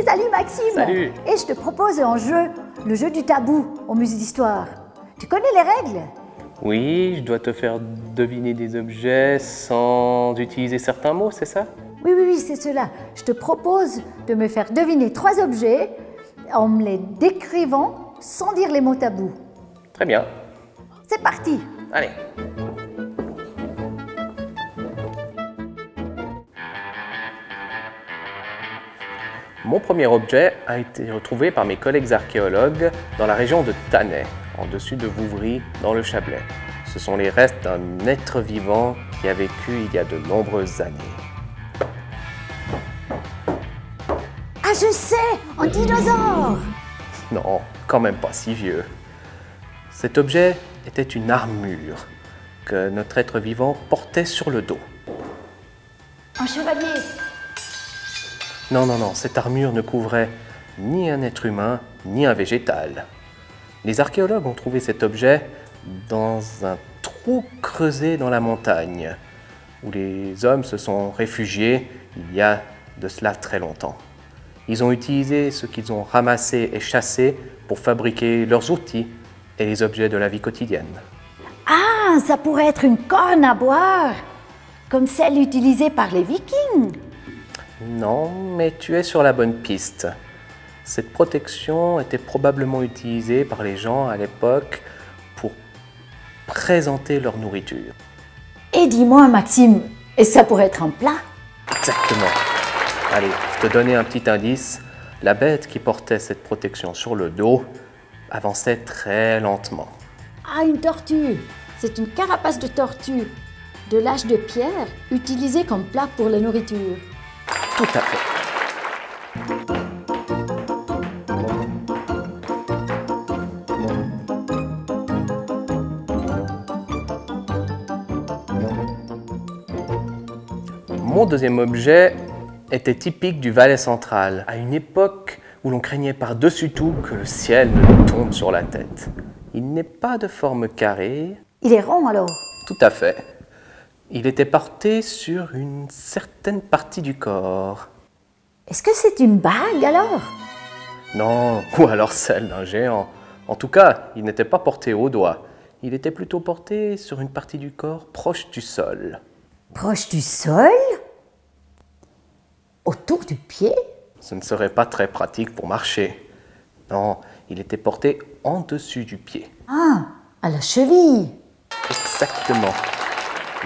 salut Maxime. Salut. Et je te propose un jeu, le jeu du tabou au musée d'histoire. Tu connais les règles? Oui, je dois te faire deviner des objets sans utiliser certains mots, c'est ça? Oui, c'est cela. Je te propose de me faire deviner 3 objets en me les décrivant sans dire les mots tabous. Très bien. C'est parti. Allez. Mon premier objet a été retrouvé par mes collègues archéologues dans la région de Tannay, en dessus de Vouvry, dans le Chablais. Ce sont les restes d'un être vivant qui a vécu il y a de nombreuses années. Ah, je sais, un dinosaure. Non, quand même pas si vieux. Cet objet était une armure que notre être vivant portait sur le dos. Un chevalier. Non, cette armure ne couvrait ni un être humain, ni un végétal. Les archéologues ont trouvé cet objet dans un trou creusé dans la montagne, où les hommes se sont réfugiés il y a de cela très longtemps. Ils ont utilisé ce qu'ils ont ramassé et chassé pour fabriquer leurs outils et les objets de la vie quotidienne. Ah, ça pourrait être une corne à boire, comme celle utilisée par les Vikings. Non, mais tu es sur la bonne piste. Cette protection était probablement utilisée par les gens à l'époque pour présenter leur nourriture. Et dis-moi, Maxime, et ça pourrait être un plat? Exactement. Allez, je te donnais un petit indice. La bête qui portait cette protection sur le dos avançait très lentement. Ah, une tortue. C'est une carapace de tortue, de l'âge de pierre, utilisée comme plat pour la nourriture. Tout à fait. Mon deuxième objet était typique du Valais central, à une époque où l'on craignait par-dessus tout que le ciel ne nous tombe sur la tête. Il n'est pas de forme carrée. Il est rond alors? Tout à fait. Il était porté sur une certaine partie du corps. Est-ce que c'est une bague alors? Non, ou alors celle d'un géant. En tout cas, il n'était pas porté au doigt. Il était plutôt porté sur une partie du corps proche du sol. Proche du sol? Autour du pied? Ce ne serait pas très pratique pour marcher. Non, il était porté en dessus du pied. Ah, à la cheville. Exactement.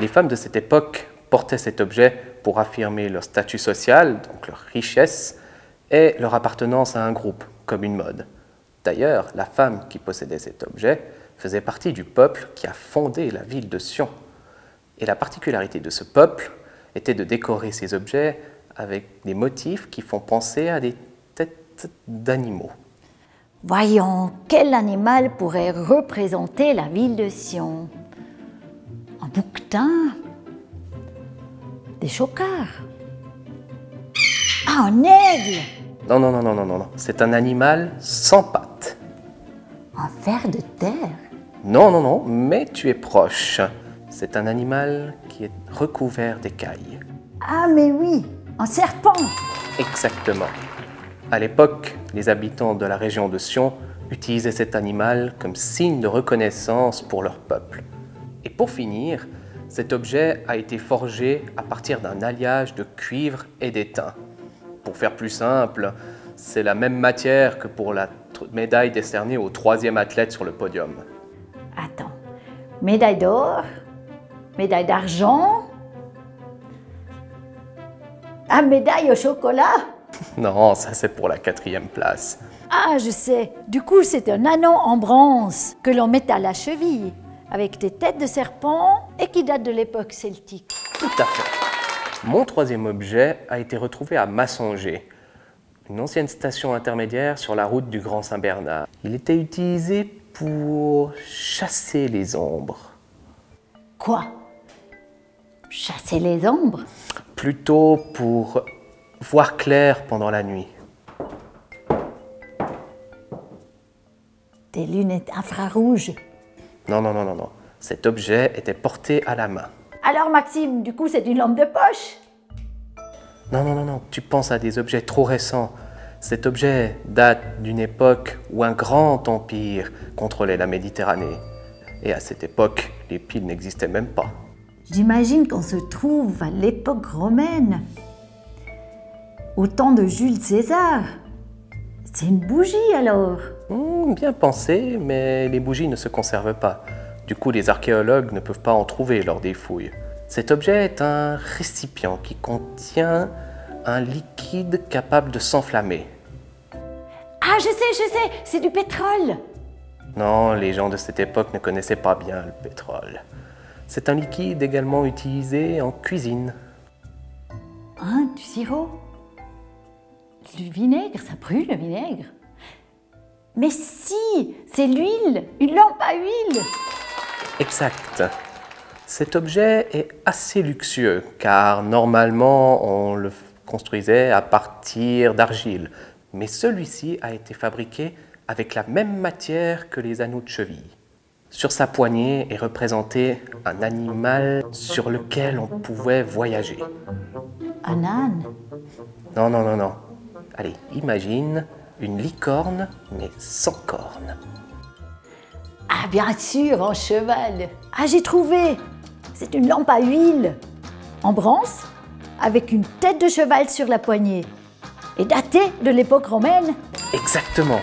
Les femmes de cette époque portaient cet objet pour affirmer leur statut social, donc leur richesse, et leur appartenance à un groupe, comme une mode. D'ailleurs, la femme qui possédait cet objet faisait partie du peuple qui a fondé la ville de Sion. Et la particularité de ce peuple était de décorer ces objets avec des motifs qui font penser à des têtes d'animaux. Voyons, quel animal pourrait représenter la ville de Sion? Un bouquetin? Des chocards? Ah, un aigle! Non. C'est un animal sans pattes. Un ver de terre? Non, mais tu es proche. C'est un animal qui est recouvert d'écailles. Ah, mais oui, un serpent! Exactement. À l'époque, les habitants de la région de Sion utilisaient cet animal comme signe de reconnaissance pour leur peuple. Et pour finir, cet objet a été forgé à partir d'un alliage de cuivre et d'étain. Pour faire plus simple, c'est la même matière que pour la médaille décernée au 3e athlète sur le podium. Attends, médaille d'or, médaille d'argent, ah, médaille au chocolat? Non, ça c'est pour la 4e place. Ah, je sais, du coup c'est un anneau en bronze que l'on met à la cheville, avec des têtes de serpent et qui date de l'époque celtique. Tout à fait. Mon 3e objet a été retrouvé à Massonger, une ancienne station intermédiaire sur la route du Grand Saint-Bernard. Il était utilisé pour chasser les ombres. Quoi? Chasser les ombres? Plutôt pour voir clair pendant la nuit. Des lunettes infrarouges? Non. Cet objet était porté à la main. Alors Maxime, du coup c'est une lampe de poche? Non, tu penses à des objets trop récents. Cet objet date d'une époque où un grand empire contrôlait la Méditerranée. Et à cette époque, les piles n'existaient même pas. J'imagine qu'on se trouve à l'époque romaine, au temps de Jules César. C'est une bougie alors? Bien pensé, mais les bougies ne se conservent pas. Du coup, les archéologues ne peuvent pas en trouver lors des fouilles. Cet objet est un récipient qui contient un liquide capable de s'enflammer. Ah, je sais, c'est du pétrole. Non, les gens de cette époque ne connaissaient pas bien le pétrole. C'est un liquide également utilisé en cuisine. Hein, du sirop? Du vinaigre, ça brûle le vinaigre. Mais si, c'est l'huile, une lampe à huile. Exact. Cet objet est assez luxueux car normalement on le construisait à partir d'argile. Mais celui-ci a été fabriqué avec la même matière que les anneaux de cheville. Sur sa poignée est représenté un animal sur lequel on pouvait voyager. Un âne? Non. Allez, imagine une licorne, mais sans cornes. Ah, bien sûr, un cheval. Ah, j'ai trouvé. C'est une lampe à huile, en bronze, avec une tête de cheval sur la poignée. Et datée de l'époque romaine. Exactement.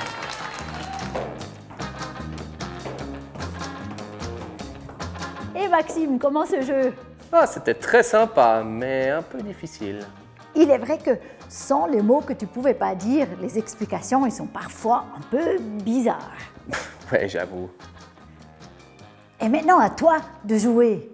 Et Maxime, comment ce jeu? Ah, c'était très sympa, mais un peu difficile. Il est vrai que sans les mots que tu pouvais pas dire, les explications elles sont parfois un peu bizarres. Ouais, j'avoue. Et maintenant à toi de jouer.